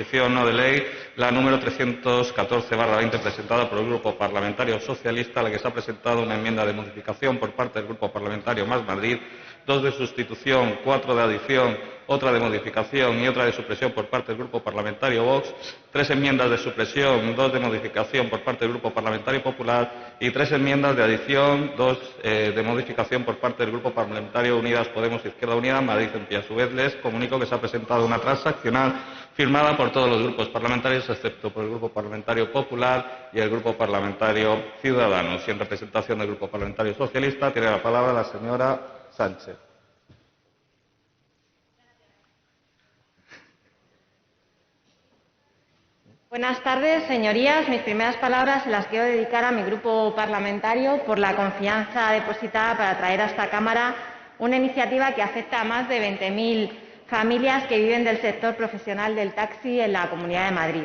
Proposición no de ley, la número 314/20, presentada por el Grupo Parlamentario Socialista, a la que se ha presentado una enmienda de modificación por parte del Grupo Parlamentario Más Madrid, 2 de sustitución, 4 de adición, otra de modificación y otra de supresión por parte del Grupo Parlamentario Vox, 3 enmiendas de supresión, 2 de modificación por parte del Grupo Parlamentario Popular y 3 enmiendas de adición, 2 de modificación por parte del Grupo Parlamentario Unidas Podemos Izquierda Unida Madrid. Y a su vez les comunico que se ha presentado una transaccional firmada por todos los grupos parlamentarios, excepto por el Grupo Parlamentario Popular y el Grupo Parlamentario Ciudadanos. Y en representación del Grupo Parlamentario Socialista tiene la palabra la señora Sánchez. Buenas tardes, señorías. Mis primeras palabras se las quiero dedicar a mi grupo parlamentario por la confianza depositada para traer a esta Cámara una iniciativa que afecta a más de 20.000 familias que viven del sector profesional del taxi en la Comunidad de Madrid.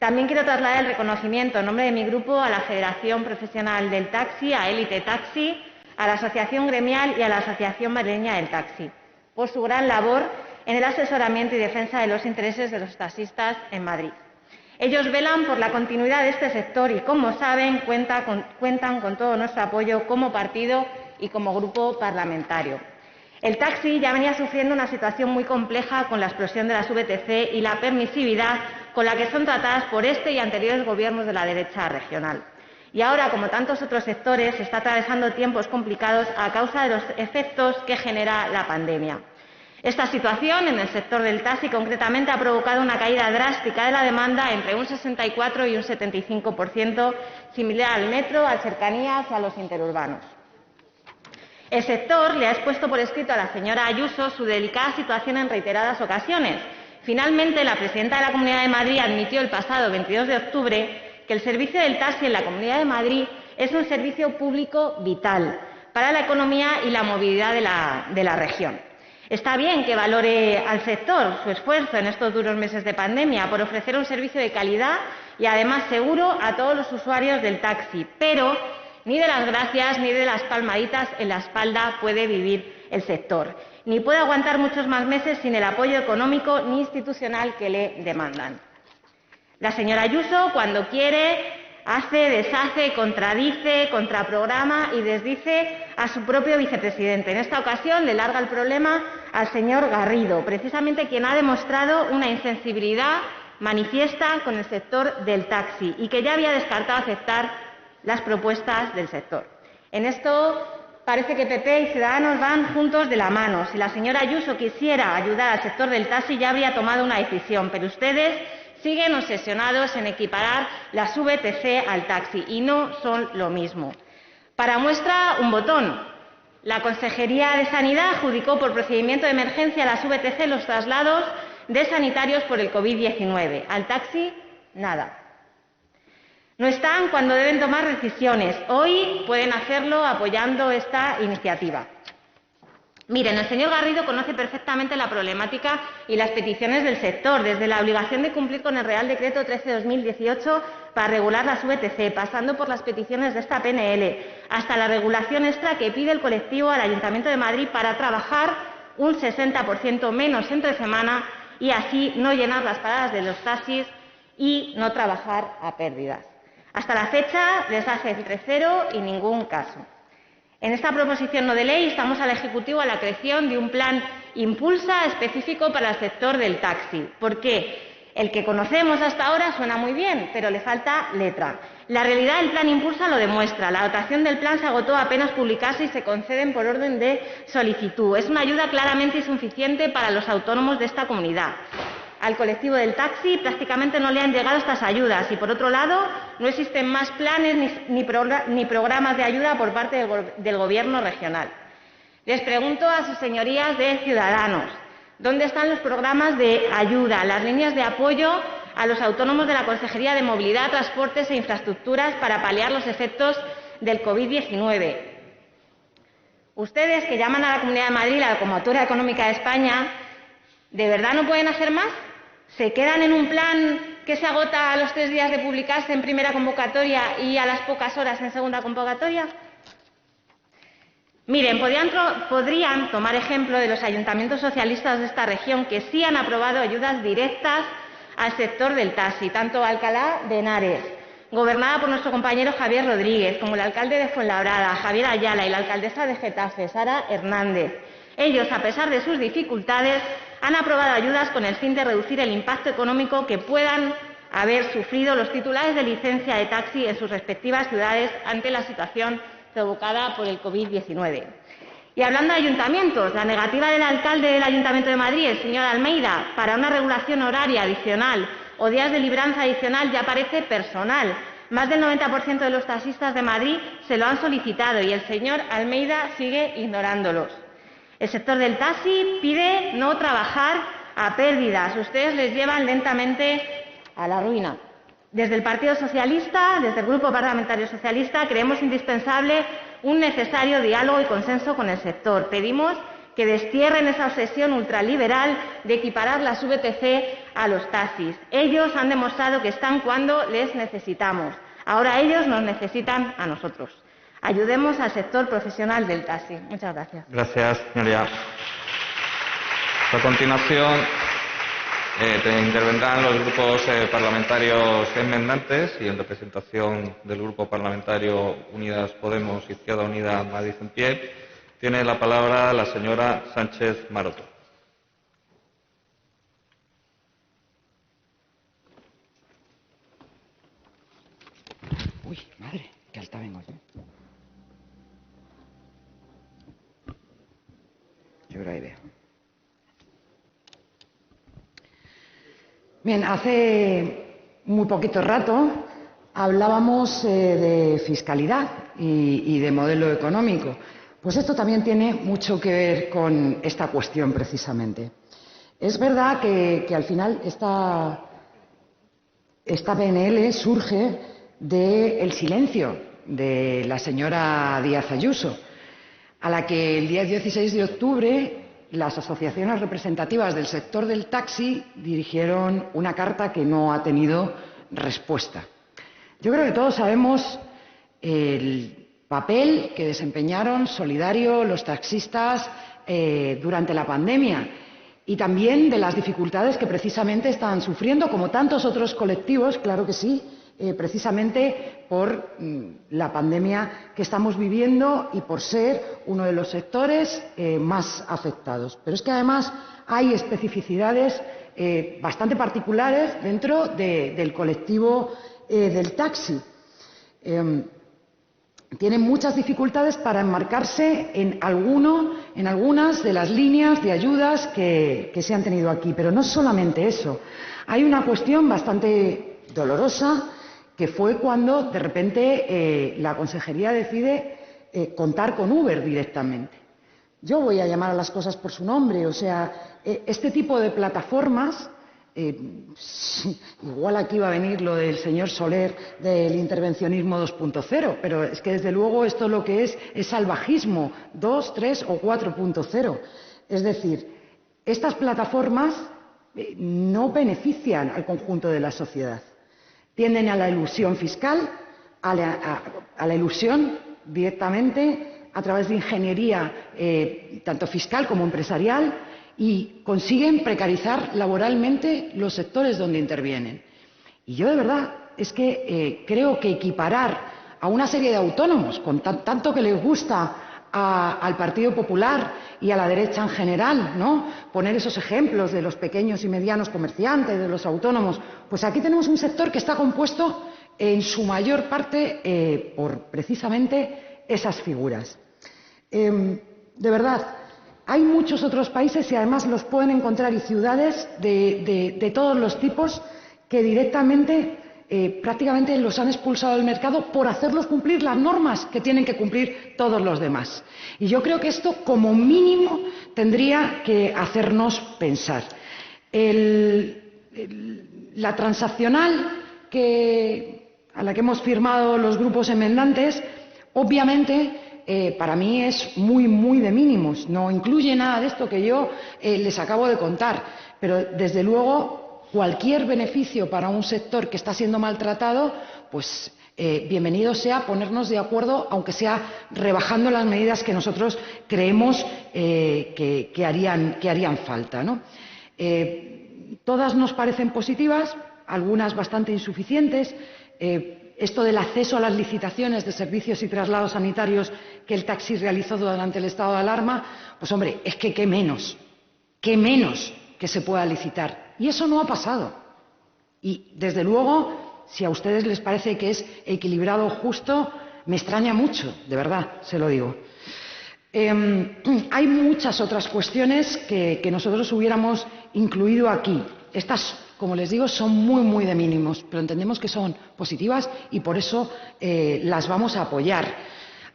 También quiero trasladar el reconocimiento en nombre de mi grupo a la Federación Profesional del Taxi, a Élite Taxi, a la Asociación Gremial y a la Asociación Madrileña del Taxi, por su gran labor en el asesoramiento y defensa de los intereses de los taxistas en Madrid. Ellos velan por la continuidad de este sector y, como saben, cuentan con todo nuestro apoyo como partido y como grupo parlamentario. El taxi ya venía sufriendo una situación muy compleja con la explosión de las VTC y la permisividad con la que son tratadas por este y anteriores gobiernos de la derecha regional. Y ahora, como tantos otros sectores, se está atravesando tiempos complicados a causa de los efectos que genera la pandemia. Esta situación en el sector del taxi concretamente ha provocado una caída drástica de la demanda entre un 64 y un 75%, similar al metro, a cercanías y a los interurbanos. El sector le ha expuesto por escrito a la señora Ayuso su delicada situación en reiteradas ocasiones. Finalmente, la presidenta de la Comunidad de Madrid admitió el pasado 22 de octubre que el servicio del taxi en la Comunidad de Madrid es un servicio público vital para la economía y la movilidad de la región. Está bien que valore al sector su esfuerzo en estos duros meses de pandemia por ofrecer un servicio de calidad y además seguro a todos los usuarios del taxi, pero ni de las gracias ni de las palmaditas en la espalda puede vivir el sector, ni puede aguantar muchos más meses sin el apoyo económico ni institucional que le demandan. La señora Ayuso, cuando quiere, hace, deshace, contradice, contraprograma y desdice a su propio vicepresidente. En esta ocasión le larga el problema al señor Garrido, precisamente quien ha demostrado una insensibilidad manifiesta con el sector del taxi y que ya había descartado aceptar las propuestas del sector. En esto parece que PP y Ciudadanos van juntos de la mano. Si la señora Ayuso quisiera ayudar al sector del taxi ya habría tomado una decisión, pero ustedes siguen obsesionados en equiparar las VTC al taxi y no son lo mismo. Para muestra, un botón. La Consejería de Sanidad adjudicó por procedimiento de emergencia a las VTC los traslados de sanitarios por el COVID-19. Al taxi, nada. No están cuando deben tomar decisiones. Hoy pueden hacerlo apoyando esta iniciativa. Miren, el señor Garrido conoce perfectamente la problemática y las peticiones del sector, desde la obligación de cumplir con el Real Decreto 13/2018 para regular las VTC, pasando por las peticiones de esta PNL, hasta la regulación extra que pide el colectivo al Ayuntamiento de Madrid para trabajar un 60% menos entre semana y así no llenar las paradas de los taxis y no trabajar a pérdidas. Hasta la fecha les hace entre cero y ningún caso. En esta proposición no de ley instamos al Ejecutivo a la creación de un plan Impulsa específico para el sector del taxi. ¿Por qué? El que conocemos hasta ahora suena muy bien, pero le falta letra. La realidad del plan Impulsa lo demuestra. La dotación del plan se agotó apenas publicarse y se conceden por orden de solicitud. Es una ayuda claramente insuficiente para los autónomos de esta comunidad. Al colectivo del taxi prácticamente no le han llegado estas ayudas y, por otro lado, no existen más planes ni programas de ayuda por parte del Gobierno regional. Les pregunto a sus señorías de Ciudadanos, ¿dónde están los programas de ayuda, las líneas de apoyo a los autónomos de la Consejería de Movilidad, Transportes e Infraestructuras para paliar los efectos del COVID-19? Ustedes, que llaman a la Comunidad de Madrid la locomotora económica de España, ¿de verdad no pueden hacer más? ¿Se quedan en un plan que se agota a los 3 días de publicarse en primera convocatoria y a las pocas horas en segunda convocatoria? Miren, podrían tomar ejemplo de los ayuntamientos socialistas de esta región que sí han aprobado ayudas directas al sector del taxi, tanto Alcalá de Henares, gobernada por nuestro compañero Javier Rodríguez, como el alcalde de Fuenlabrada, Javier Ayala, y la alcaldesa de Getafe, Sara Hernández. Ellos, a pesar de sus dificultades, han aprobado ayudas con el fin de reducir el impacto económico que puedan haber sufrido los titulares de licencia de taxi en sus respectivas ciudades ante la situación provocada por el COVID-19. Y hablando de ayuntamientos, la negativa del alcalde del Ayuntamiento de Madrid, el señor Almeida, para una regulación horaria adicional o días de libranza adicional ya parece personal. Más del 90% de los taxistas de Madrid se lo han solicitado y el señor Almeida sigue ignorándolos. El sector del taxi pide no trabajar a pérdidas. Ustedes les llevan lentamente a la ruina. Desde el Partido Socialista, desde el Grupo Parlamentario Socialista, creemos indispensable un necesario diálogo y consenso con el sector. Pedimos que destierren esa obsesión ultraliberal de equiparar las VTC a los taxis. Ellos han demostrado que están cuando les necesitamos. Ahora ellos nos necesitan a nosotros. Ayudemos al sector profesional del taxi. Muchas gracias. Gracias, señoría. A continuación, intervendrán los grupos parlamentarios enmendantes y en representación del Grupo Parlamentario Unidas Podemos, Izquierda Unida, Madrid en Pie, tiene la palabra la señora Sánchez Maroto. Uy, madre, qué alta vengo yo. Yo creo que ahí veo. Bien, hace muy poquito rato hablábamos de fiscalidad y de modelo económico. Pues esto también tiene mucho que ver con esta cuestión precisamente. Es verdad que al final esta PNL surge del silencio de la señora Díaz Ayuso, a la que el día 16 de octubre las asociaciones representativas del sector del taxi dirigieron una carta que no ha tenido respuesta. Yo creo que todos sabemos el papel que desempeñaron solidario los taxistas durante la pandemia y también de las dificultades que precisamente están sufriendo, como tantos otros colectivos, claro que sí, precisamente por la pandemia que estamos viviendo y por ser uno de los sectores más afectados. Pero es que además hay especificidades bastante particulares dentro del colectivo del taxi. Tienen muchas dificultades para enmarcarse en algunas de las líneas de ayudas que se han tenido aquí. Pero no solamente eso. Hay una cuestión bastante dolorosa, que fue cuando de repente la consejería decide contar con Uber directamente. Yo voy a llamar a las cosas por su nombre, o sea, este tipo de plataformas, igual aquí va a venir lo del señor Soler del intervencionismo 2.0, pero es que desde luego esto lo que es salvajismo 2, 3 o 4.0. Es decir, estas plataformas no benefician al conjunto de la sociedad. Tienden a la elusión fiscal, a la elusión directamente a través de ingeniería tanto fiscal como empresarial y consiguen precarizar laboralmente los sectores donde intervienen. Y yo de verdad es que creo que equiparar a una serie de autónomos, con tanto que les gusta al Partido Popular y a la derecha en general, ¿no? Poner esos ejemplos de los pequeños y medianos comerciantes, de los autónomos, pues aquí tenemos un sector que está compuesto en su mayor parte por precisamente esas figuras. De verdad, hay muchos otros países y además los pueden encontrar y ciudades de todos los tipos que directamente prácticamente los han expulsado del mercado por hacerlos cumplir las normas que tienen que cumplir todos los demás. Y yo creo que esto, como mínimo, tendría que hacernos pensar. La transaccional a la que hemos firmado los grupos enmendantes, obviamente, para mí es muy de mínimos. No incluye nada de esto que yo les acabo de contar, pero desde luego cualquier beneficio para un sector que está siendo maltratado, pues bienvenido sea ponernos de acuerdo, aunque sea rebajando las medidas que nosotros creemos que harían falta, ¿no? todas nos parecen positivas, algunas bastante insuficientes. Esto del acceso a las licitaciones de servicios y traslados sanitarios que el taxi realizó durante el estado de alarma, pues hombre, es que qué menos que se pueda licitar. Y eso no ha pasado. Y, desde luego, si a ustedes les parece que es equilibrado o justo, me extraña mucho, de verdad, se lo digo. Hay muchas otras cuestiones que nosotros hubiéramos incluido aquí. Estas, como les digo, son muy de mínimos, pero entendemos que son positivas y por eso las vamos a apoyar.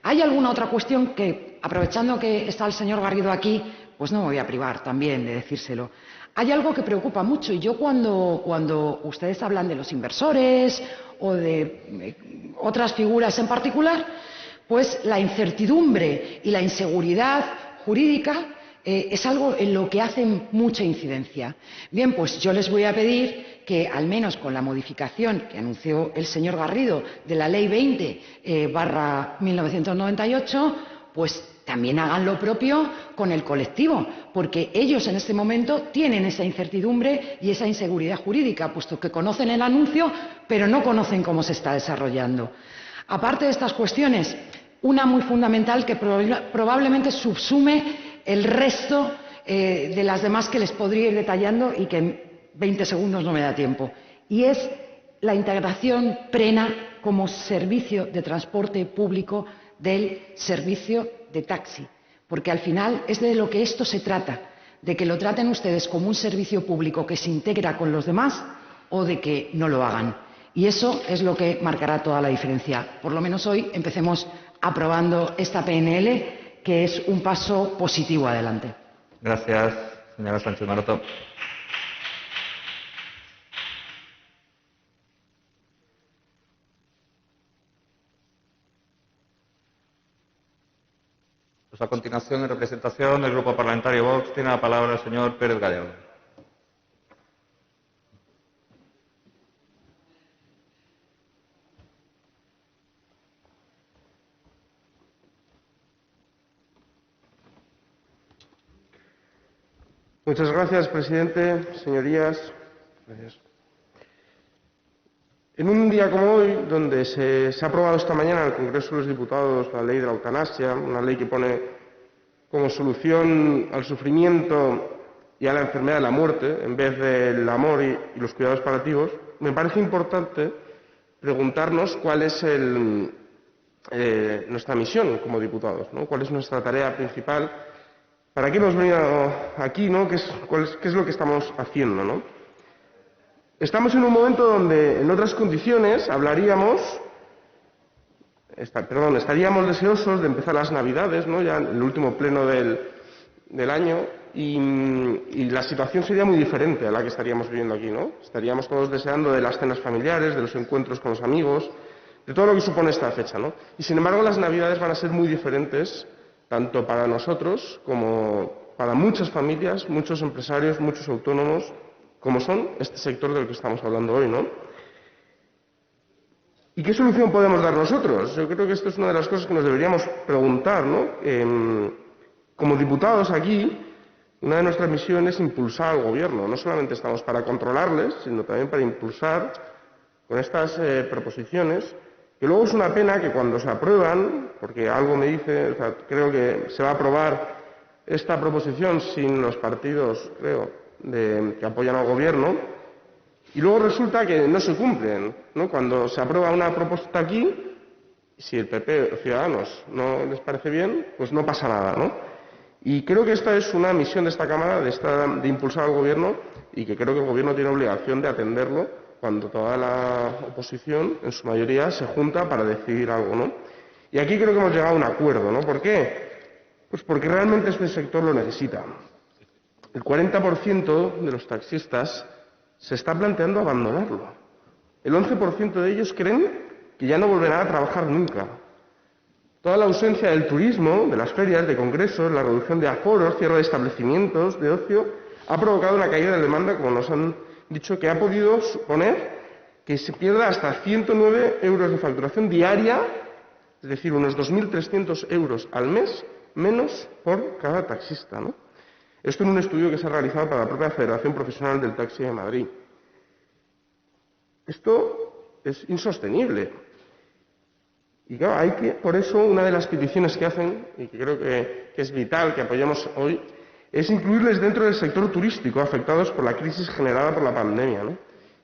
Hay alguna otra cuestión que, aprovechando que está el señor Garrido aquí, pues no me voy a privar también de decírselo. Hay algo que preocupa mucho y yo cuando ustedes hablan de los inversores o de otras figuras en particular, pues la incertidumbre y la inseguridad jurídica es algo en lo que hacen mucha incidencia. Bien, pues yo les voy a pedir que, al menos con la modificación que anunció el señor Garrido de la Ley 20/1998, pues también hagan lo propio con el colectivo, porque ellos en este momento tienen esa incertidumbre y esa inseguridad jurídica, puesto que conocen el anuncio, pero no conocen cómo se está desarrollando. Aparte de estas cuestiones, una muy fundamental que probablemente subsume el resto de las demás que les podría ir detallando y que en 20 segundos no me da tiempo, y es la integración plena como servicio de transporte público del servicio de taxi, porque al final es de lo que esto se trata, de que lo traten ustedes como un servicio público que se integra con los demás o de que no lo hagan. Y eso es lo que marcará toda la diferencia. Por lo menos hoy empecemos aprobando esta PNL, que es un paso positivo adelante. Gracias, señora Sánchez Maroto. Pues a continuación, en representación del Grupo Parlamentario Vox, tiene la palabra el señor Pérez Gallardo. Muchas gracias, presidente. Señorías, gracias. En un día como hoy, donde se ha aprobado esta mañana en el Congreso de los Diputados la ley de la eutanasia, una ley que pone como solución al sufrimiento y a la enfermedad la muerte, en vez del amor y los cuidados paliativos, me parece importante preguntarnos cuál es nuestra misión como diputados, ¿no? ¿Cuál es nuestra tarea principal? ¿Para qué hemos venido aquí, ¿no? ¿Qué es lo que estamos haciendo, ¿no? Estamos en un momento donde, en otras condiciones, estaríamos deseosos de empezar las Navidades, ¿no? Ya en el último pleno del año, y la situación sería muy diferente a la que estaríamos viviendo aquí, ¿no? Estaríamos todos deseando de las cenas familiares, de los encuentros con los amigos, de todo lo que supone esta fecha, ¿no? Y sin embargo, las Navidades van a ser muy diferentes, tanto para nosotros como para muchas familias, muchos empresarios, muchos autónomos, como son este sector del que estamos hablando hoy, ¿no? ¿Y qué solución podemos dar nosotros? Yo creo que esto es una de las cosas que nos deberíamos preguntar, ¿no? Como diputados aquí, una de nuestras misiones es impulsar al Gobierno. No solamente estamos para controlarles, sino también para impulsar con estas proposiciones, que luego es una pena que cuando se aprueban, porque algo me dice, o sea, creo que se va a aprobar esta proposición sin los partidos, que apoyan al Gobierno, y luego resulta que no se cumplen, ¿no? Cuando se aprueba una propuesta aquí, si el PP o Ciudadanos no les parece bien, pues no pasa nada, ¿no? Y creo que esta es una misión de esta Cámara, de impulsar al Gobierno, y que creo que el Gobierno tiene obligación de atenderlo cuando toda la oposición, en su mayoría, se junta para decidir algo, ¿no? Y aquí creo que hemos llegado a un acuerdo, ¿no? ¿Por qué? Pues porque realmente este sector lo necesita. El 40% de los taxistas se está planteando abandonarlo. El 11% de ellos creen que ya no volverán a trabajar nunca. Toda la ausencia del turismo, de las ferias, de congresos, la reducción de aforos, cierre de establecimientos, de ocio, ha provocado una caída de demanda, como nos han dicho, que ha podido suponer que se pierda hasta 109 euros de facturación diaria, es decir, unos 2.300 euros al mes menos por cada taxista, ¿no? Esto en un estudio que se ha realizado para la propia Federación Profesional del Taxi de Madrid. Esto es insostenible. Y claro, por eso una de las peticiones que hacen, y que creo que es vital que apoyemos hoy, es incluirles dentro del sector turístico afectados por la crisis generada por la pandemia, ¿no?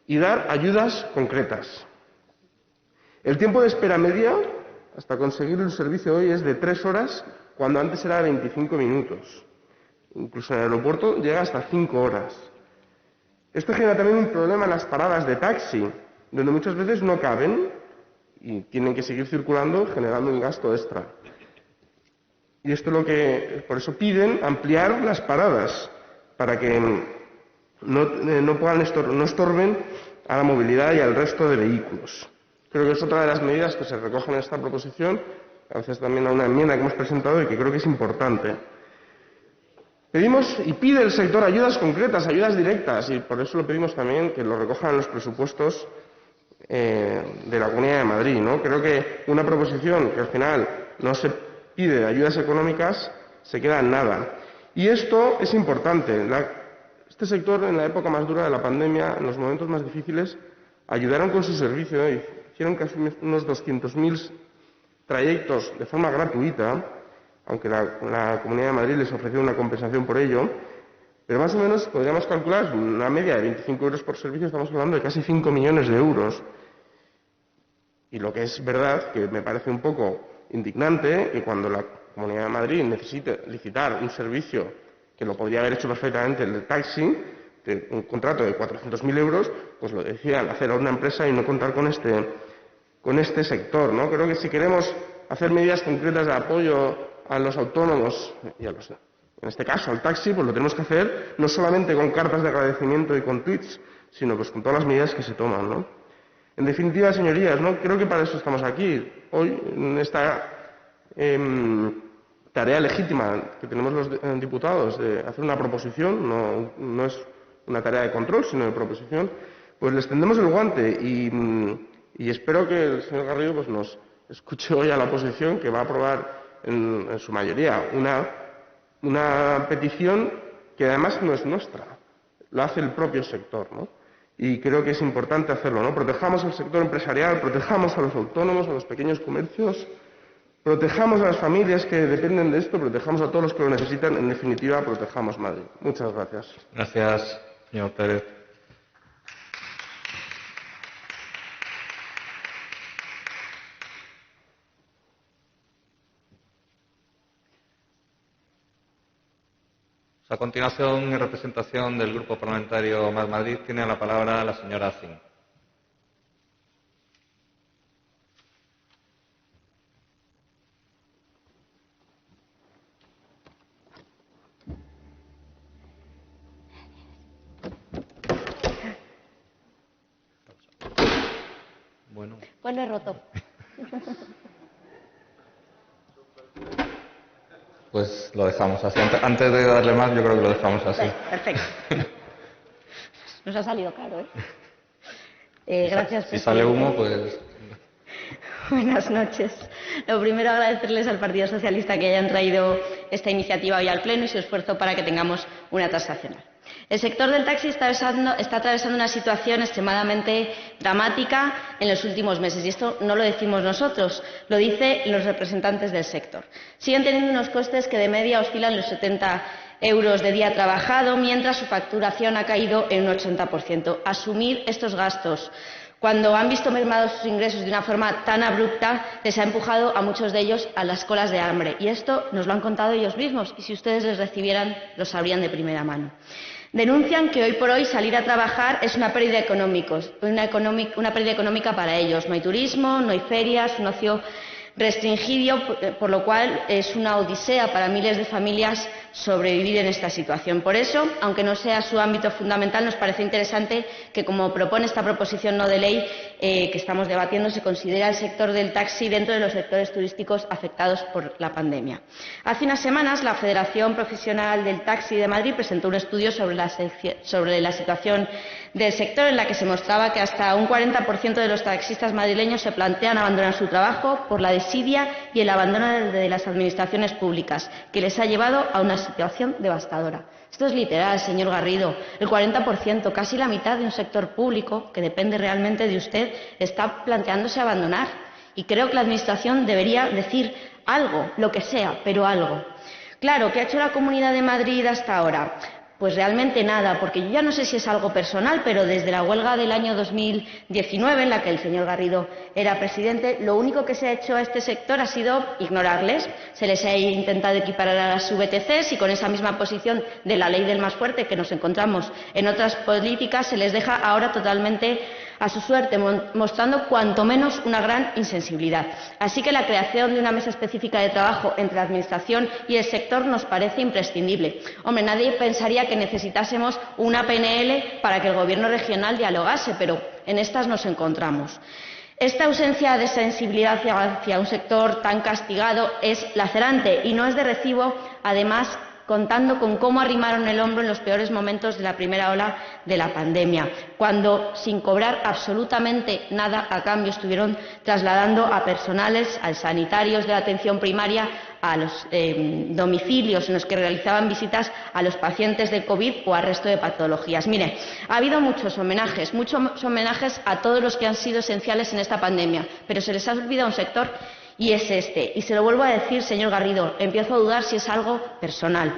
Y dar ayudas concretas. El tiempo de espera media hasta conseguir un servicio hoy es de 3 horas, cuando antes era de 25 minutos. Incluso en el aeropuerto llega hasta 5 horas. Esto genera también un problema en las paradas de taxi, donde muchas veces no caben y tienen que seguir circulando, generando un gasto extra. Y esto es por eso piden ampliar las paradas, para que no estorben a la movilidad y al resto de vehículos. Creo que es otra de las medidas que se recogen en esta proposición, gracias también a una enmienda que hemos presentado y que creo que es importante. Pedimos y pide el sector ayudas concretas, ayudas directas, y por eso lo pedimos también que lo recojan en los presupuestos de la Comunidad de Madrid, ¿no? Creo que una proposición que al final no se pide ayudas económicas se queda en nada. Y esto es importante. Este sector, en la época más dura de la pandemia, en los momentos más difíciles, ayudaron con su servicio, ¿no? Hicieron casi unos 200.000 trayectos de forma gratuita, aunque la Comunidad de Madrid les ofreció una compensación por ello, pero más o menos podríamos calcular una media de 25 euros por servicio, estamos hablando de casi 5 millones de euros. Y lo que es verdad, que me parece un poco indignante, que cuando la Comunidad de Madrid necesite licitar un servicio que lo podría haber hecho perfectamente el taxi, un contrato de 400.000 euros, pues lo decidan hacer a una empresa y no contar con este sector, ¿no? Creo que si queremos hacer medidas concretas de apoyo a los autónomos y en este caso al taxi, pues lo tenemos que hacer no solamente con cartas de agradecimiento y con tweets, sino pues con todas las medidas que se toman, ¿no? En definitiva, señorías, ¿no? Creo que para eso estamos aquí hoy, en esta tarea legítima que tenemos los diputados de hacer una proposición, no es una tarea de control, sino de proposición, pues les tendemos el guante y espero que el señor Garrido pues nos escuche hoy a la oposición, que va a aprobar en su mayoría una petición que además no es nuestra, lo hace el propio sector, ¿no? Y creo que es importante hacerlo, ¿no? Protejamos al sector empresarial, protejamos a los autónomos, a los pequeños comercios, protejamos a las familias que dependen de esto, protejamos a todos los que lo necesitan, en definitiva, protejamos Madrid. Muchas gracias. Gracias, señor Pérez. A continuación, en representación del Grupo Parlamentario Más Madrid, tiene la palabra la señora Zin. Pues lo he roto. Pues lo dejamos así. Antes de darle más, yo creo que lo dejamos así. Perfecto. Nos ha salido caro, ¿eh? Gracias. Si sale humo, pues... Buenas noches. Lo primero, agradecerles al Partido Socialista que hayan traído esta iniciativa hoy al Pleno y su esfuerzo para que tengamos una transaccional. El sector del taxi está atravesando una situación extremadamente dramática en los últimos meses, y esto no lo decimos nosotros, lo dicen los representantes del sector. Siguen teniendo unos costes que de media oscilan los 70 euros de día trabajado, mientras su facturación ha caído en un 80%. Asumir estos gastos cuando han visto mermados sus ingresos de una forma tan abrupta, les ha empujado a muchos de ellos a las colas de hambre. Y esto nos lo han contado ellos mismos, y si ustedes les recibieran, lo sabrían de primera mano. Denuncian que hoy por hoy salir a trabajar es una pérdida económica para ellos. No hay turismo, no hay ferias, un ocio restringido, por lo cual es una odisea para miles de familias sobrevivir en esta situación. Por eso, aunque no sea su ámbito fundamental, nos parece interesante que, como propone esta proposición no de ley que estamos debatiendo, se considere al sector del taxi dentro de los sectores turísticos afectados por la pandemia. Hace unas semanas, la Federación Profesional del Taxi de Madrid presentó un estudio sobre la situación del sector, en la que se mostraba que hasta un 40% de los taxistas madrileños se plantean abandonar su trabajo por la desidia y el abandono de las administraciones públicas, que les ha llevado a una situación devastadora. Esto es literal, señor Garrido. El 40%, casi la mitad de un sector público, que depende realmente de usted, está planteándose abandonar. Y creo que la Administración debería decir algo, lo que sea, pero algo. Claro, ¿qué ha hecho la Comunidad de Madrid hasta ahora? Pues realmente nada, porque yo ya no sé si es algo personal, pero desde la huelga del año 2019, en la que el señor Garrido era presidente, lo único que se ha hecho a este sector ha sido ignorarles. Se les ha intentado equiparar a las VTCs y con esa misma posición de la ley del más fuerte que nos encontramos en otras políticas, se les deja ahora totalmente a su suerte, mostrando cuanto menos una gran insensibilidad. Así que la creación de una mesa específica de trabajo entre la Administración y el sector nos parece imprescindible. Hombre, nadie pensaría que necesitásemos una PNL para que el Gobierno regional dialogase, pero en estas nos encontramos. Esta ausencia de sensibilidad hacia un sector tan castigado es lacerante y no es de recibo, además, contando con cómo arrimaron el hombro en los peores momentos de la primera ola de la pandemia, cuando, sin cobrar absolutamente nada a cambio, estuvieron trasladando a personales, a sanitarios de la atención primaria, a los domicilios en los que realizaban visitas a los pacientes de COVID o al resto de patologías. Mire, ha habido muchos homenajes a todos los que han sido esenciales en esta pandemia, pero se les ha olvidado un sector. Y es este. Y se lo vuelvo a decir, señor Garrido, empiezo a dudar si es algo personal.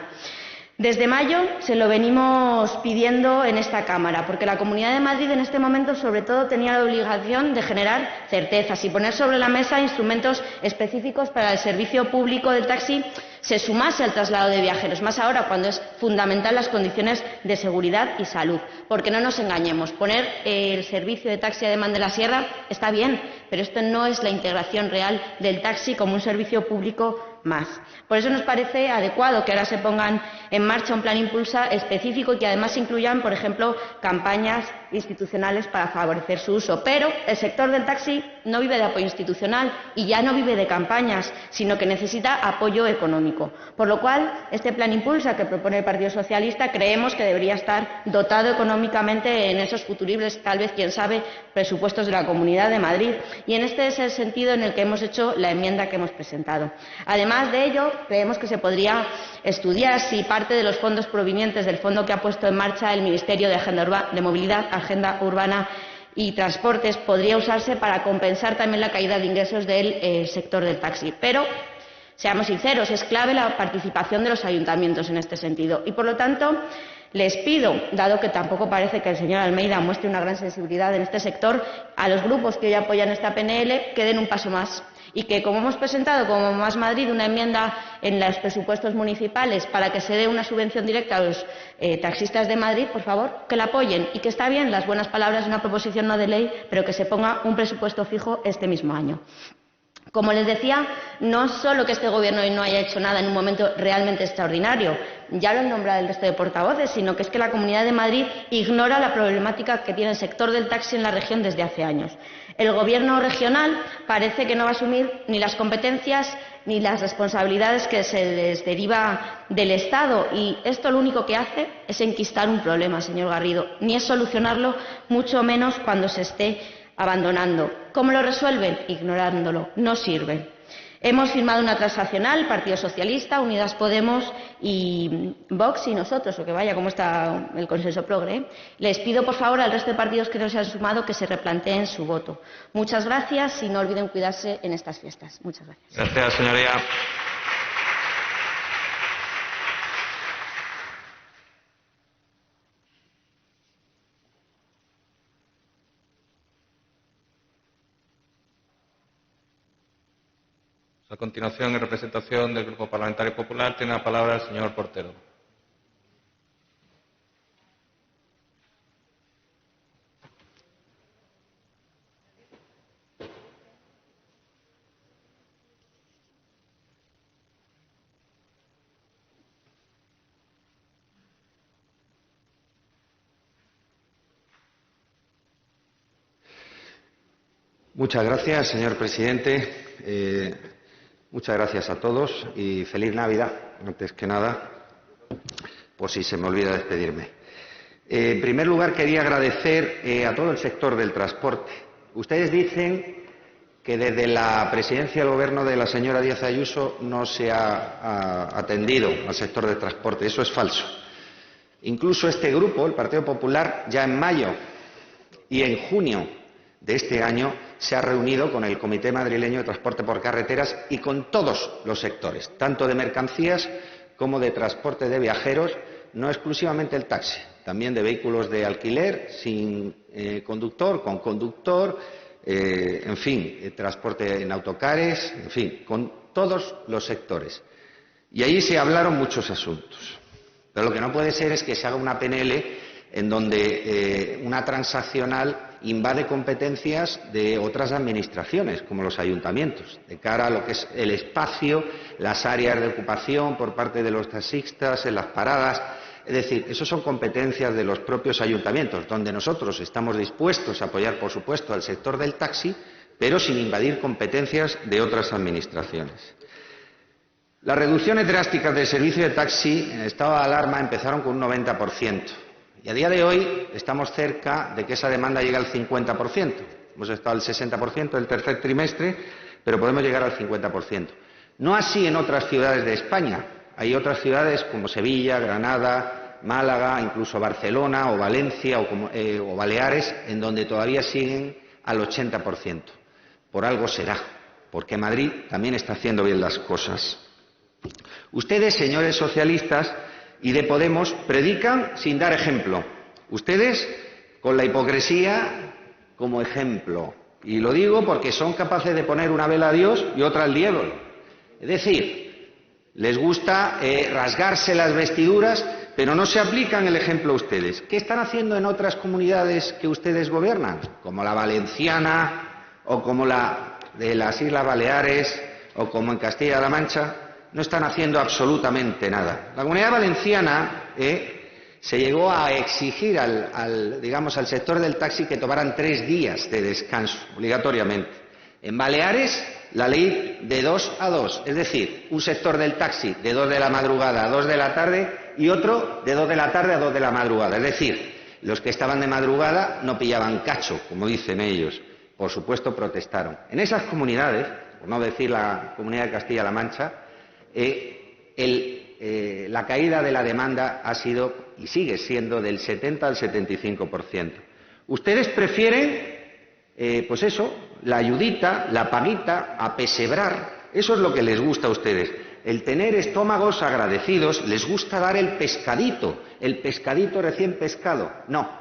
Desde mayo se lo venimos pidiendo en esta Cámara, porque la Comunidad de Madrid en este momento sobre todo tenía la obligación de generar certezas y poner sobre la mesa instrumentos específicos para el servicio público del taxi se sumase al traslado de viajeros, más ahora cuando es fundamental las condiciones de seguridad y salud. Porque no nos engañemos, poner el servicio de taxi a demanda de la Sierra está bien, pero esto no es la integración real del taxi como un servicio público más. Por eso nos parece adecuado que ahora se pongan en marcha un plan impulsa específico y que además incluyan, por ejemplo, campañas institucionales para favorecer su uso. Pero el sector del taxi no vive de apoyo institucional y ya no vive de campañas, sino que necesita apoyo económico. Por lo cual, este plan impulsa que propone el Partido Socialista creemos que debería estar dotado económicamente en esos futuribles, tal vez, quién sabe, presupuestos de la Comunidad de Madrid. Y en este es el sentido en el que hemos hecho la enmienda que hemos presentado. Además de ello, creemos que se podría estudiar si parte de los fondos provenientes del fondo que ha puesto en marcha el Ministerio de Movilidad, Agenda Urbana y Transportes podría usarse para compensar también la caída de ingresos del sector del taxi. Pero, seamos sinceros, es clave la participación de los ayuntamientos en este sentido. Y, por lo tanto, les pido, dado que tampoco parece que el señor Almeida muestre una gran sensibilidad en este sector, a los grupos que hoy apoyan esta PNL que den un paso más y que, como hemos presentado como Más Madrid una enmienda en los presupuestos municipales para que se dé una subvención directa a los taxistas de Madrid, por favor, que la apoyen y que está bien las buenas palabras de una proposición no de ley, pero que se ponga un presupuesto fijo este mismo año. Como les decía, no solo que este Gobierno hoy no haya hecho nada en un momento realmente extraordinario, ya lo han nombrado el resto de portavoces, sino que es que la Comunidad de Madrid ignora la problemática que tiene el sector del taxi en la región desde hace años. El Gobierno regional parece que no va a asumir ni las competencias ni las responsabilidades que se les deriva del Estado, y esto lo único que hace es enquistar un problema, señor Garrido, ni es solucionarlo, mucho menos cuando se esté abandonando. ¿Cómo lo resuelven? Ignorándolo. No sirve. Hemos firmado una transaccional, Partido Socialista, Unidas Podemos y Vox y nosotros, o que vaya como está el consenso progre. Les pido, por favor, al resto de partidos que no se han sumado que se replanteen su voto. Muchas gracias y no olviden cuidarse en estas fiestas. Muchas gracias. Gracias, señoría. A continuación, en representación del Grupo Parlamentario Popular, tiene la palabra el señor Portero. Muchas gracias, señor presidente. Muchas gracias a todos y feliz Navidad, antes que nada, por si se me olvida despedirme. En primer lugar, quería agradecer a todo el sector del transporte. Ustedes dicen que desde la presidencia del Gobierno de la señora Díaz Ayuso no se ha atendido al sector del transporte. Eso es falso. Incluso este grupo, el Partido Popular, ya en mayo y en junio de este año se ha reunido con el Comité Madrileño de Transporte por Carreteras y con todos los sectores, tanto de mercancías como de transporte de viajeros, no exclusivamente el taxi, también de vehículos de alquiler, sin conductor, con conductor, en fin, transporte en autocares, en fin, con todos los sectores. Y allí se hablaron muchos asuntos. Pero lo que no puede ser es que se haga una PNL en donde una transaccional invade competencias de otras administraciones, como los ayuntamientos, de cara a lo que es el espacio, las áreas de ocupación por parte de los taxistas en las paradas. Es decir, eso son competencias de los propios ayuntamientos, donde nosotros estamos dispuestos a apoyar, por supuesto, al sector del taxi, pero sin invadir competencias de otras administraciones. Las reducciones drásticas del servicio de taxi en estado de alarma empezaron con un 90%. Y a día de hoy estamos cerca de que esa demanda llegue al 50%. Hemos estado al 60% el tercer trimestre, pero podemos llegar al 50%. No así en otras ciudades de España. Hay otras ciudades como Sevilla, Granada, Málaga, incluso Barcelona o Valencia o Baleares, en donde todavía siguen al 80%. Por algo será, porque Madrid también está haciendo bien las cosas. Ustedes, señores socialistas y de Podemos, predican sin dar ejemplo. Ustedes con la hipocresía como ejemplo. Y lo digo porque son capaces de poner una vela a Dios y otra al diablo. Es decir, les gusta rasgarse las vestiduras, pero no se aplican el ejemplo a ustedes. ¿Qué están haciendo en otras comunidades que ustedes gobiernan? Como la valenciana o como la de las Islas Baleares o como en Castilla-La Mancha. No están haciendo absolutamente nada. La Comunidad Valenciana se llegó a exigir al sector del taxi que tomaran 3 días de descanso, obligatoriamente. En Baleares, la ley de 2 a 2, es decir, un sector del taxi de 2 de la madrugada a 2 de la tarde y otro de 2 de la tarde a 2 de la madrugada. Es decir, los que estaban de madrugada no pillaban cacho, como dicen ellos. Por supuesto, protestaron. En esas comunidades, por no decir la Comunidad de Castilla-La Mancha, la caída de la demanda ha sido y sigue siendo del 70 al 75%. Ustedes prefieren, pues eso, la ayudita, la paguita, apesebrar. Eso es lo que les gusta a ustedes. El tener estómagos agradecidos, les gusta dar el pescadito recién pescado. No,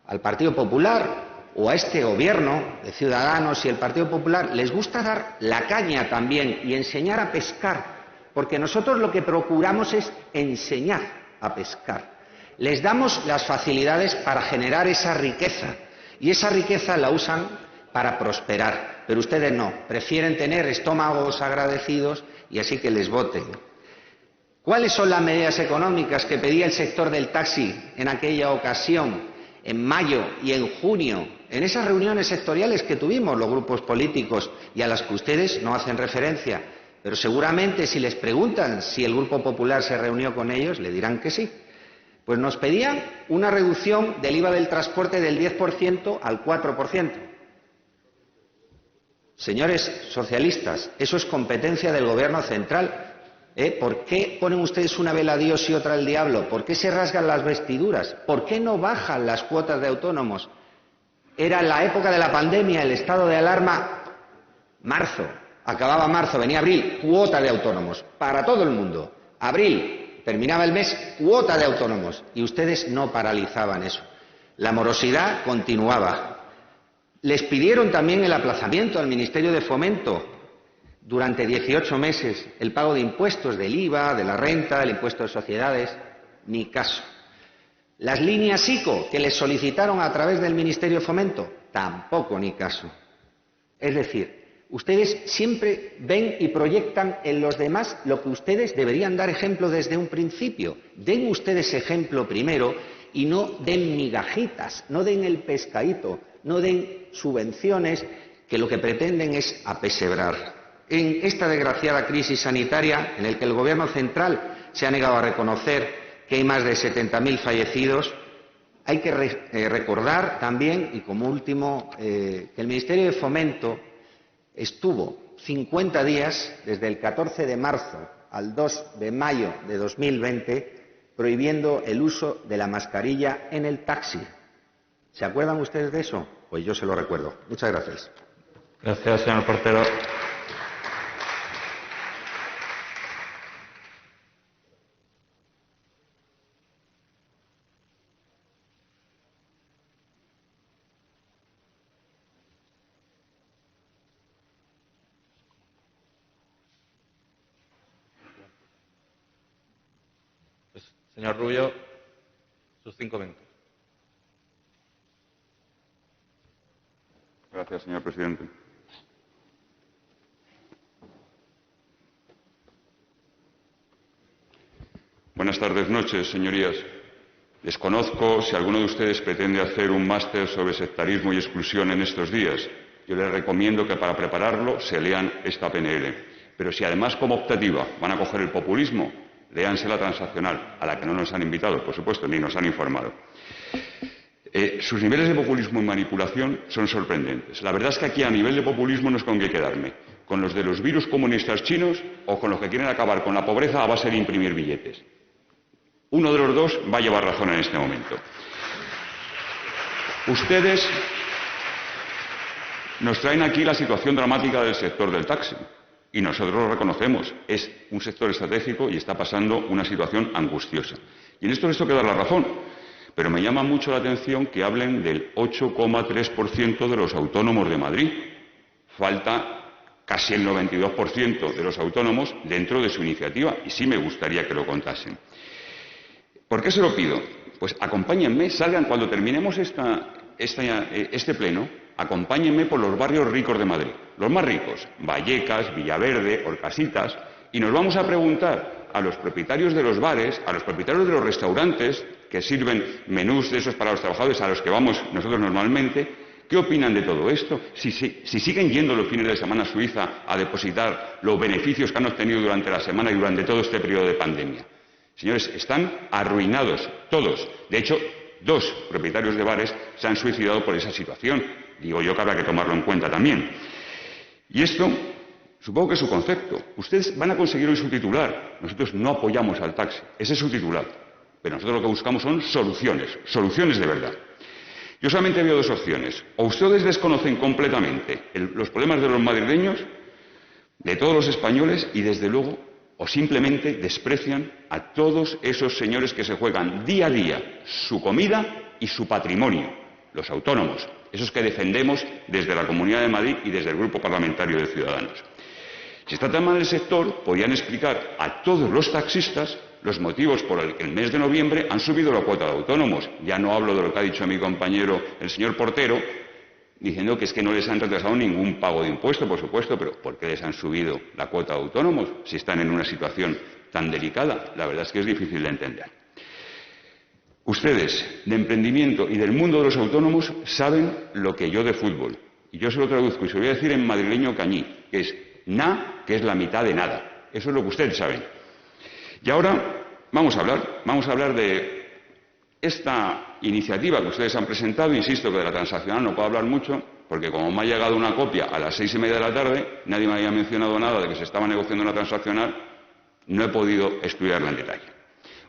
al Partido Popular o a este gobierno de Ciudadanos y el Partido Popular les gusta dar la caña también y enseñar a pescar. Porque nosotros lo que procuramos es enseñar a pescar. Les damos las facilidades para generar esa riqueza. Y esa riqueza la usan para prosperar. Pero ustedes no. Prefieren tener estómagos agradecidos y así que les voten. ¿Cuáles son las medidas económicas que pedía el sector del taxi en aquella ocasión, en mayo y en junio, en esas reuniones sectoriales que tuvimos los grupos políticos y a las que ustedes no hacen referencia? Pero seguramente si les preguntan si el Grupo Popular se reunió con ellos, le dirán que sí. Pues nos pedían una reducción del IVA del transporte del 10% al 4%. Señores socialistas, eso es competencia del Gobierno central. ¿Por qué ponen ustedes una vela a Dios y otra al diablo? ¿Por qué se rasgan las vestiduras? ¿Por qué no bajan las cuotas de autónomos? Era en la época de la pandemia, el estado de alarma, marzo. Acababa marzo, venía abril, cuota de autónomos, para todo el mundo. Abril, terminaba el mes, cuota de autónomos. Y ustedes no paralizaban eso. La morosidad continuaba. Les pidieron también el aplazamiento al Ministerio de Fomento durante 18 meses, el pago de impuestos del IVA, de la renta, del impuesto de sociedades. Ni caso. Las líneas ICO que les solicitaron a través del Ministerio de Fomento, tampoco ni caso. Es decir, ustedes siempre ven y proyectan en los demás lo que ustedes deberían dar ejemplo desde un principio. Den ustedes ejemplo primero y no den migajitas, no den el pescadito, no den subvenciones que lo que pretenden es apesebrar. En esta desgraciada crisis sanitaria en la que el Gobierno central se ha negado a reconocer que hay más de 70.000 fallecidos, hay que recordar también, y como último, que el Ministerio de Fomento estuvo 50 días, desde el 14 de marzo al 2 de mayo de 2020, prohibiendo el uso de la mascarilla en el taxi. ¿Se acuerdan ustedes de eso? Pues yo se lo recuerdo. Muchas gracias. Gracias, señor portero. Señor Rubio, sus 5 minutos. Gracias, señor presidente. Buenas tardes, noches, señorías. Desconozco si alguno de ustedes pretende hacer un máster sobre sectarismo y exclusión en estos días. Yo les recomiendo que para prepararlo se lean esta PNL. Pero si además como optativa van a coger el populismo, léanse la transaccional, a la que no nos han invitado, por supuesto, ni nos han informado. Sus niveles de populismo y manipulación son sorprendentes. La verdad es que aquí a nivel de populismo no es con qué quedarme. ¿Con los de los virus comunistas chinos o con los que quieren acabar con la pobreza a base de imprimir billetes? Uno de los dos va a llevar razón en este momento. Ustedes nos traen aquí la situación dramática del sector del taxi. Y nosotros lo reconocemos. Es un sector estratégico y está pasando una situación angustiosa. Y en esto les tengo que dar la razón. Pero me llama mucho la atención que hablen del 8,3% de los autónomos de Madrid. Falta casi el 92% de los autónomos dentro de su iniciativa. Y sí me gustaría que lo contasen. ¿Por qué se lo pido? Pues acompáñenme, salgan cuando terminemos este pleno, acompáñenme por los barrios ricos de Madrid, los más ricos, Vallecas, Villaverde, Orcasitas, y nos vamos a preguntar a los propietarios de los bares, a los propietarios de los restaurantes que sirven menús de esos para los trabajadores a los que vamos nosotros normalmente, ¿qué opinan de todo esto? Si siguen yendo los fines de semana a Suiza a depositar los beneficios que han obtenido durante la semana y durante todo este periodo de pandemia. Señores, están arruinados todos. De hecho, 2 propietarios de bares se han suicidado por esa situación. Digo yo que habrá que tomarlo en cuenta también. Y esto, supongo que es su concepto. Ustedes van a conseguir hoy su titular. Nosotros no apoyamos al taxi. Ese es su titular. Pero nosotros lo que buscamos son soluciones. Soluciones de verdad. Yo solamente veo 2 opciones. O ustedes desconocen completamente los problemas de los madrileños, de todos los españoles, y desde luego, o simplemente desprecian a todos esos señores que se juegan día a día su comida y su patrimonio, los autónomos, esos que defendemos desde la Comunidad de Madrid y desde el Grupo Parlamentario de Ciudadanos. Si está tan mal el sector, podrían explicar a todos los taxistas los motivos por los que el mes de noviembre han subido la cuota de autónomos. Ya no hablo de lo que ha dicho mi compañero, el señor Portero, diciendo que es que no les han retrasado ningún pago de impuesto, por supuesto, pero ¿por qué les han subido la cuota de autónomos si están en una situación tan delicada? La verdad es que es difícil de entender. Ustedes, de emprendimiento y del mundo de los autónomos, saben lo que yo de fútbol. Y yo se lo traduzco y se lo voy a decir en madrileño cañí, que es na, que es la mitad de nada. Eso es lo que ustedes saben. Y ahora vamos a hablar de esta iniciativa que ustedes han presentado. Insisto que de la transaccional no puedo hablar mucho, porque como me ha llegado una copia a las 6:30 de la tarde, nadie me había mencionado nada de que se estaba negociando una transaccional, no he podido estudiarla en detalle.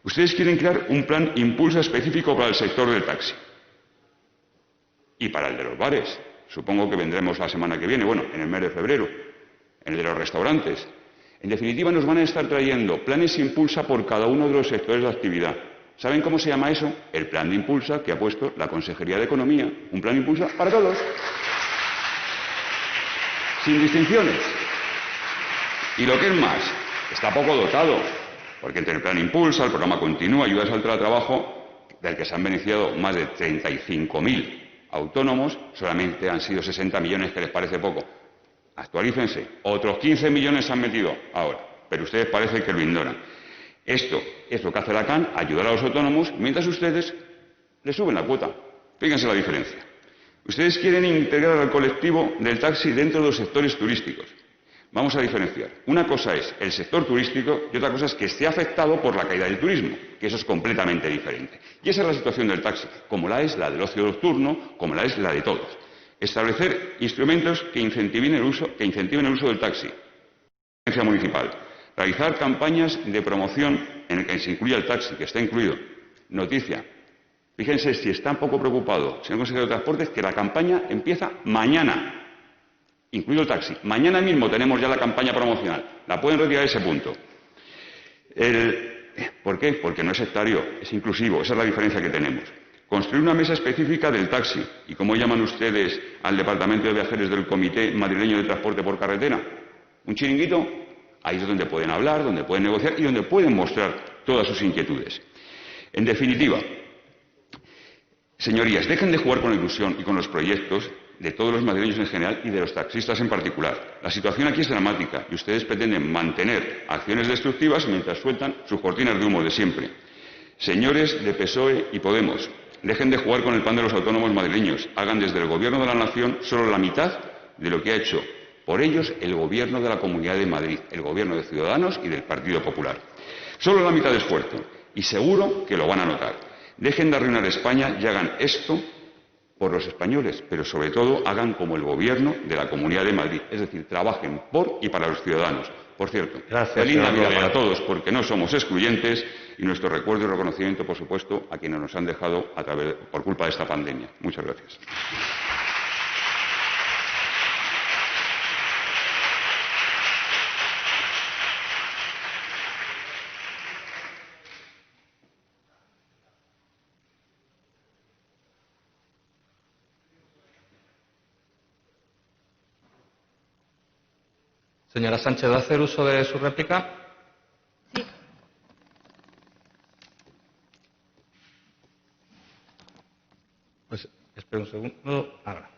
Ustedes quieren crear un plan impulso específico para el sector del taxi. Y para el de los bares. Supongo que vendremos la semana que viene, bueno, en el mes de febrero. En el de los restaurantes. En definitiva, nos van a estar trayendo planes impulsa por cada uno de los sectores de actividad. ¿Saben cómo se llama eso? El plan de impulsa que ha puesto la Consejería de Economía. Un plan impulsa para todos. Sin distinciones. Y lo que es más, está poco dotado. Porque entre el plan impulsa, el programa continúa, ayudas al teletrabajo, del que se han beneficiado más de 35.000 autónomos, solamente han sido 60 millones, que les parece poco. Actualícense. Otros 15 millones se han metido ahora, pero ustedes parece que lo ignoran. Esto es lo que hace la CAN, ayudar a los autónomos, mientras ustedes les suben la cuota. Fíjense la diferencia. Ustedes quieren integrar al colectivo del taxi dentro de los sectores turísticos. Vamos a diferenciar. Una cosa es el sector turístico y otra cosa es que esté afectado por la caída del turismo, que eso es completamente diferente. Y esa es la situación del taxi, como la es la del ocio nocturno, como la es la de todos. Establecer instrumentos que incentiven el uso del taxi. Municipal. Realizar campañas de promoción en el que se incluya el taxi, que está incluido. Noticia. Fíjense si está un poco preocupado, señor consejero de Transportes, que la campaña empieza mañana, incluido el taxi. Mañana mismo tenemos ya la campaña promocional. La pueden retirar ese punto. ¿Por qué? Porque no es sectario, es inclusivo. Esa es la diferencia que tenemos. Construir una mesa específica del taxi. ¿Y cómo llaman ustedes al Departamento de Viajeros del Comité Madrileño de Transporte por Carretera? ¿Un chiringuito? Ahí es donde pueden hablar, donde pueden negociar y donde pueden mostrar todas sus inquietudes. En definitiva, señorías, dejen de jugar con la ilusión y con los proyectos de todos los madrileños en general y de los taxistas en particular. La situación aquí es dramática y ustedes pretenden mantener acciones destructivas mientras sueltan sus cortinas de humo de siempre. Señores de PSOE y Podemos, dejen de jugar con el pan de los autónomos madrileños. Hagan desde el Gobierno de la Nación solo la mitad de lo que ha hecho por ellos el Gobierno de la Comunidad de Madrid, el Gobierno de Ciudadanos y del Partido Popular. Solo la mitad de esfuerzo y seguro que lo van a notar. Dejen de arruinar España y hagan esto por los españoles, pero sobre todo hagan como el Gobierno de la Comunidad de Madrid, es decir, trabajen por y para los ciudadanos. Por cierto, feliz Navidad para todos, porque no somos excluyentes, y nuestro recuerdo y reconocimiento, por supuesto, a quienes nos han dejado por culpa de esta pandemia. Muchas gracias. Señora Sánchez, ¿va a hacer uso de su réplica? Sí. Pues espere un segundo. Ahora.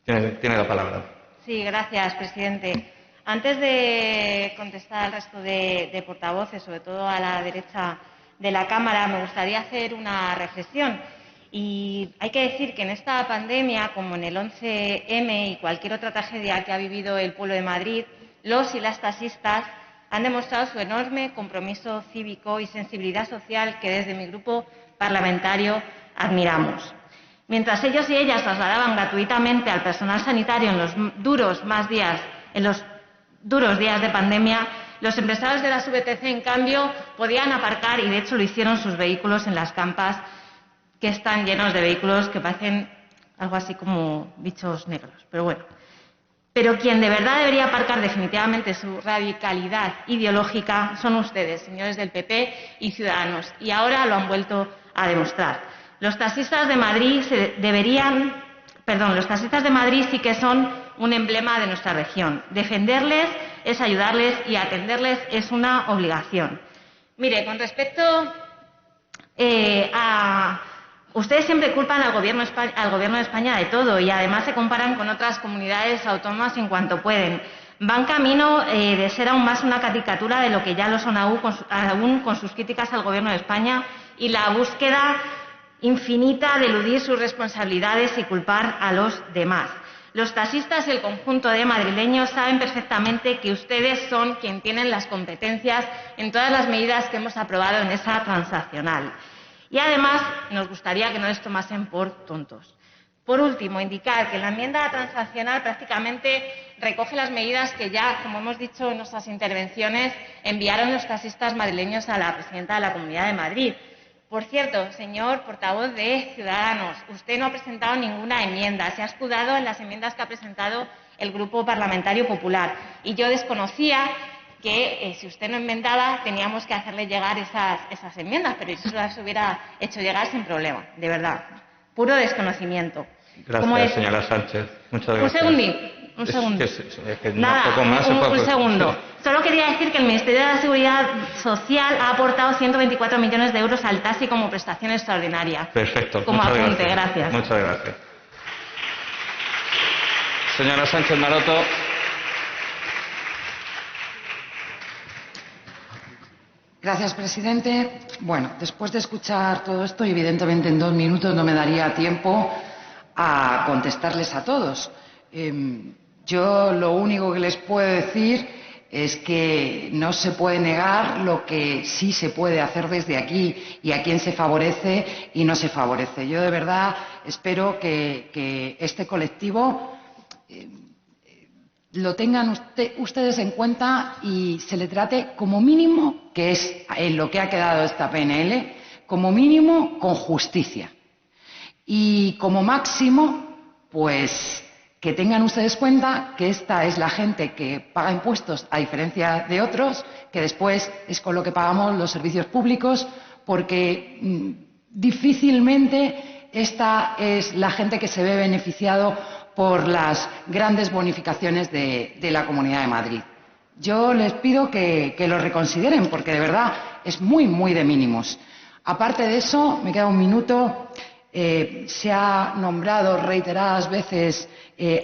Tiene la palabra. Sí, gracias, presidente. Antes de contestar al resto de portavoces, sobre todo a la derecha de la Cámara, me gustaría hacer una reflexión. Y hay que decir que en esta pandemia, como en el 11M y cualquier otra tragedia que ha vivido el pueblo de Madrid, los y las taxistas han demostrado su enorme compromiso cívico y sensibilidad social que desde mi grupo parlamentario admiramos. Mientras ellos y ellas trasladaban gratuitamente al personal sanitario en los duros días de pandemia, los empresarios de las VTC, en cambio, podían aparcar, y de hecho lo hicieron, sus vehículos en las campas, que están llenos de vehículos que parecen algo así como bichos negros. Pero bueno. Pero quien de verdad debería aparcar definitivamente su radicalidad ideológica son ustedes, señores del PP y Ciudadanos, y ahora lo han vuelto a demostrar. Los taxistas de Madrid sí que son un emblema de nuestra región. Defenderles es ayudarles y atenderles es una obligación. Mire, con respecto ustedes siempre culpan al Gobierno de España de todo y además se comparan con otras comunidades autónomas en cuanto pueden. Van camino de ser aún más una caricatura de lo que ya lo son aún con sus críticas al Gobierno de España y la búsqueda infinita de eludir sus responsabilidades y culpar a los demás. Los taxistas y el conjunto de madrileños saben perfectamente que ustedes son quienes tienen las competencias en todas las medidas que hemos aprobado en esa transaccional. Y además nos gustaría que no les tomasen por tontos. Por último, indicar que la enmienda transaccional prácticamente recoge las medidas que ya, como hemos dicho en nuestras intervenciones, enviaron los taxistas madrileños a la presidenta de la Comunidad de Madrid. Por cierto, señor portavoz de Ciudadanos, usted no ha presentado ninguna enmienda, se ha escudado en las enmiendas que ha presentado el Grupo Parlamentario Popular. Y yo desconocía que si usted no enmendaba teníamos que hacerle llegar esas enmiendas, pero yo se las hubiera hecho llegar sin problema, de verdad. Puro desconocimiento. Gracias, señora Sánchez. Muchas gracias. Un segundo. Nada, un segundo. Solo quería decir que el Ministerio de la Seguridad Social ha aportado 124 millones de euros al taxi como prestación extraordinaria. Perfecto. Como apunte, gracias. Muchas gracias. Señora Sánchez Maroto. Gracias, presidente. Bueno, después de escuchar todo esto, evidentemente en 2 minutos no me daría tiempo a contestarles a todos. Yo lo único que les puedo decir es que no se puede negar lo que sí se puede hacer desde aquí y a quién se favorece y no se favorece. Yo de verdad espero que este colectivo lo tengan ustedes en cuenta y se le trate como mínimo, que es en lo que ha quedado esta PNL, como mínimo con justicia. Y como máximo, pues que tengan ustedes cuenta que esta es la gente que paga impuestos a diferencia de otros, que después es con lo que pagamos los servicios públicos, porque difícilmente esta es la gente que se ve beneficiado por las grandes bonificaciones de la Comunidad de Madrid. Yo les pido que lo reconsideren, porque de verdad es muy, muy de mínimos. Aparte de eso, me queda un minuto. Se ha nombrado reiteradas veces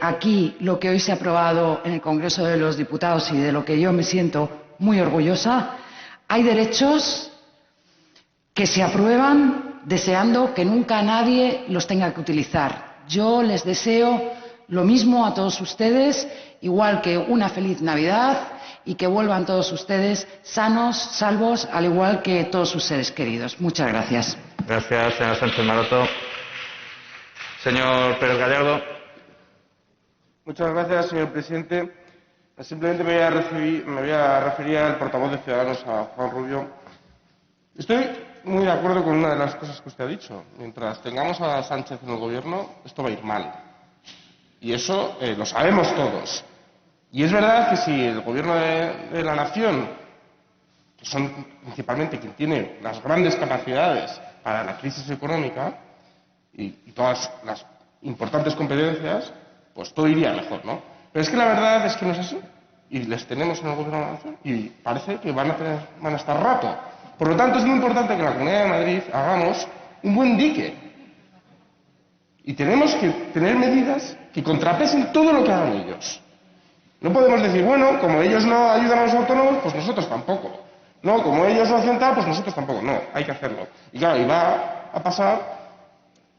aquí lo que hoy se ha aprobado en el Congreso de los Diputados y de lo que yo me siento muy orgullosa. Hay derechos que se aprueban deseando que nunca nadie los tenga que utilizar. Yo les deseo lo mismo a todos ustedes, igual que una feliz Navidad y que vuelvan todos ustedes sanos, salvos, al igual que todos sus seres queridos. Muchas gracias. Gracias, señora Sánchez Maroto. Señor Pérez Gallardo. Muchas gracias, señor presidente. Simplemente me voy a referir al portavoz de Ciudadanos, a Juan Rubio. Estoy muy de acuerdo con una de las cosas que usted ha dicho. Mientras tengamos a Sánchez en el gobierno, esto va a ir mal. Y eso lo sabemos todos. Y es verdad que si el gobierno de la nación, que son principalmente quien tiene las grandes capacidades para la crisis económica y todas las importantes competencias, pues todo iría mejor, ¿no? Pero es que la verdad es que no es así. Y les tenemos en el gobierno de la nación y parece que van a estar rato. Por lo tanto, es muy importante que en la Comunidad de Madrid hagamos un buen dique. Y tenemos que tener medidas que contrapesen todo lo que hagan ellos. No podemos decir, bueno, como ellos no ayudan a los autónomos, pues nosotros tampoco. No, como ellos no hacen tal, pues nosotros tampoco. No, hay que hacerlo. Y claro, y va a pasar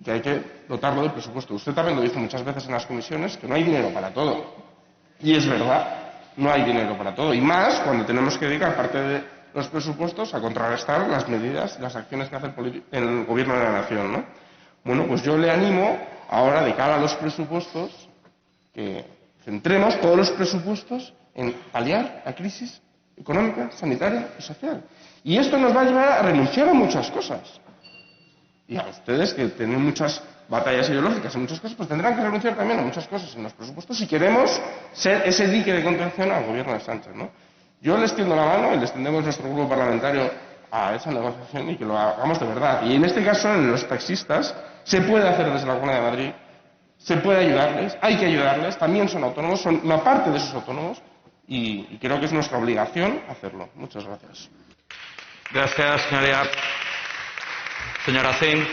que hay que dotarlo del presupuesto. Usted también lo dice muchas veces en las comisiones, que no hay dinero para todo. Y es verdad, no hay dinero para todo. Y más cuando tenemos que dedicar parte de los presupuestos a contrarrestar las medidas, las acciones que hace el gobierno de la nación, ¿no? Bueno, pues yo le animo ahora, de cara a los presupuestos, que centremos todos los presupuestos en paliar la crisis económica, sanitaria y social. Y esto nos va a llevar a renunciar a muchas cosas. Y a ustedes, que tienen muchas batallas ideológicas en muchas cosas, pues tendrán que renunciar también a muchas cosas en los presupuestos si queremos ser ese dique de contención al gobierno de Sánchez, ¿no? Yo les tiendo la mano y les tendemos nuestro grupo parlamentario a esa negociación y que lo hagamos de verdad. Y en este caso, en los taxistas, se puede hacer desde la Comunidad de Madrid, se puede ayudarles, hay que ayudarles, también son autónomos, son una parte de esos autónomos y creo que es nuestra obligación hacerlo. Muchas gracias. Gracias, señoría. Señora Zin.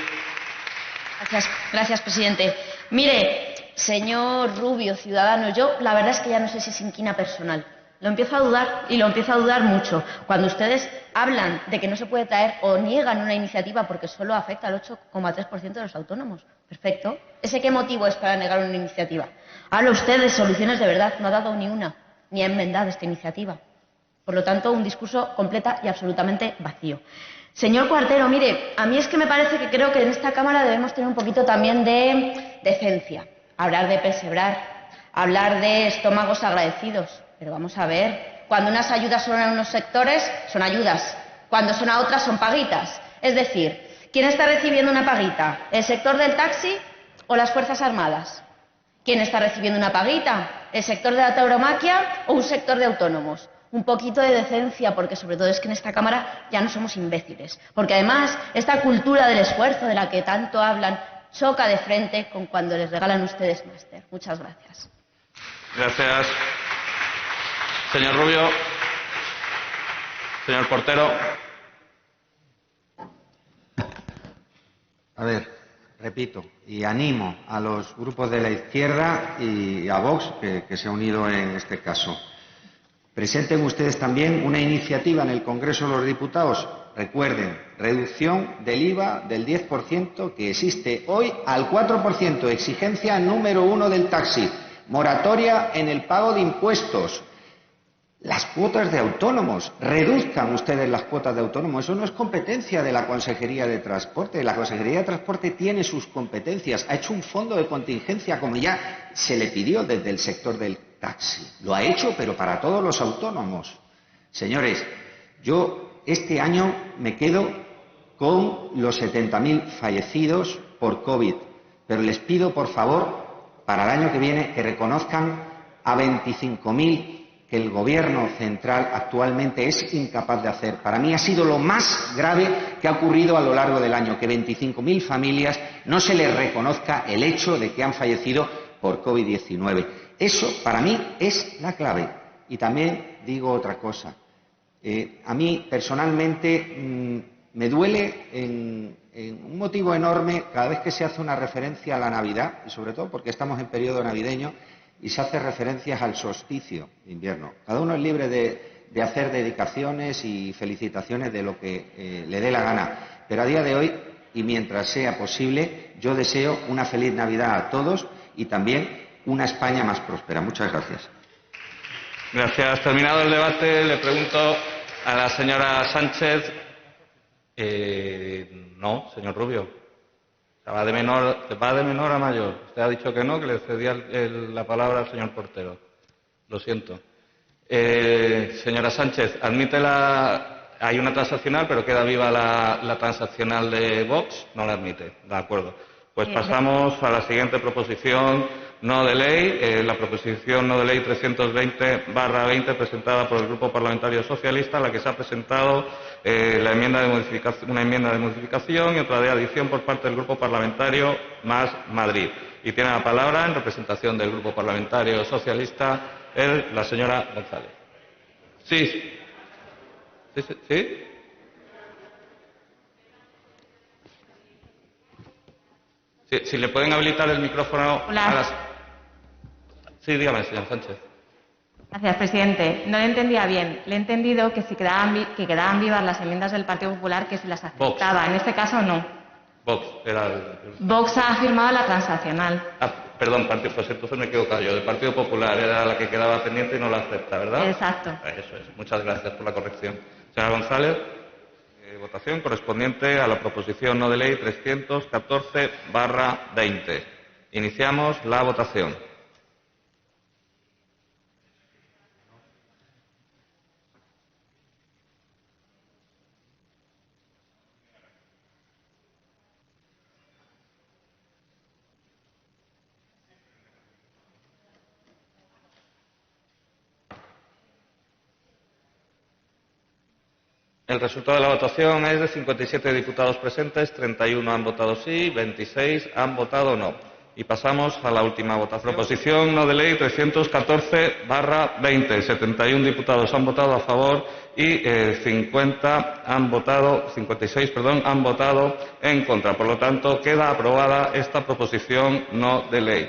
Gracias, presidente. Mire, señor Rubio, Ciudadanos, yo la verdad es que ya no sé si es inquina personal. Lo empiezo a dudar y lo empiezo a dudar mucho. Cuando ustedes hablan de que no se puede traer o niegan una iniciativa porque solo afecta al 8,3% de los autónomos. Perfecto. ¿Ese qué motivo es para negar una iniciativa? Habla usted de soluciones de verdad. No ha dado ni una, ni ha enmendado esta iniciativa. Por lo tanto, un discurso completa y absolutamente vacío. Señor Cuartero, mire, a mí es que me parece que creo que en esta Cámara debemos tener un poquito también de decencia. Hablar de persevrar, hablar de estómagos agradecidos. Pero vamos a ver, cuando unas ayudas son a unos sectores, son ayudas. Cuando son a otras, son paguitas. Es decir, ¿quién está recibiendo una paguita? ¿El sector del taxi o las Fuerzas Armadas? ¿Quién está recibiendo una paguita? ¿El sector de la tauromaquia o un sector de autónomos? Un poquito de decencia, porque sobre todo es que en esta Cámara ya no somos imbéciles. Porque además, esta cultura del esfuerzo de la que tanto hablan choca de frente con cuando les regalan ustedes máster. Muchas gracias. Gracias. Señor Rubio. Señor Portero. A ver, repito, y animo a los grupos de la izquierda y a Vox, que se ha unido en este caso. Presenten ustedes también una iniciativa en el Congreso de los Diputados. Recuerden, reducción del IVA del 10% que existe hoy al 4%, exigencia número 1 del taxi, moratoria en el pago de impuestos, Las cuotas de autónomos, reduzcan ustedes las cuotas de autónomos. Eso no es competencia de la Consejería de Transporte. La Consejería de Transporte tiene sus competencias. Ha hecho un fondo de contingencia, como ya se le pidió desde el sector del taxi. Lo ha hecho, pero para todos los autónomos. Señores, yo este año me quedo con los 70.000 fallecidos por COVID. Pero les pido, por favor, para el año que viene, que reconozcan a 25.000 que el Gobierno central actualmente es incapaz de hacer. Para mí ha sido lo más grave que ha ocurrido a lo largo del año, que 25.000 familias no se les reconozca el hecho de que han fallecido por COVID-19. Eso, para mí, es la clave. Y también digo otra cosa. A mí, personalmente, me duele en un motivo enorme cada vez que se hace una referencia a la Navidad, y sobre todo porque estamos en periodo navideño, y se hace referencias al solsticio de invierno. Cada uno es libre de hacer dedicaciones y felicitaciones de lo que le dé la gana. Pero a día de hoy, y mientras sea posible, yo deseo una feliz Navidad a todos y también una España más próspera. Muchas gracias. Gracias. Terminado el debate, le pregunto a la señora Sánchez. No, señor Rubio. Va de menor a mayor. Usted ha dicho que no, que le cedía la palabra al señor Portero. Lo siento. Señora Sánchez, hay una transaccional, pero queda viva la transaccional de Vox. No la admite. De acuerdo. Pues pasamos a la siguiente proposición no de ley, la proposición no de ley 320/20, presentada por el Grupo Parlamentario Socialista, a la que se ha presentado una enmienda de modificación y otra de adición por parte del Grupo Parlamentario Más Madrid. Y tiene la palabra, en representación del Grupo Parlamentario Socialista, la señora González. Sí. ¿Sí? Sí, si le pueden habilitar el micrófono a las... Sí, dígame, señor Sánchez. Gracias, presidente. No le entendía bien. Le he entendido que si quedaban vivas las enmiendas del Partido Popular, que se las aceptaba. En este caso, no. Vox era Vox ha firmado la transaccional. Perdón, pues entonces me he equivocado yo. Del Partido Popular era la que quedaba pendiente y no la acepta, ¿verdad? Exacto. Eso es. Muchas gracias por la corrección. Señora González, votación correspondiente a la proposición no de ley 314/20. Iniciamos la votación. El resultado de la votación es de 57 diputados presentes, 31 han votado sí, 26 han votado no. Y pasamos a la última votación. Proposición no de ley 314/20. 71 diputados han votado a favor y 56 han votado en contra. Por lo tanto, queda aprobada esta proposición no de ley.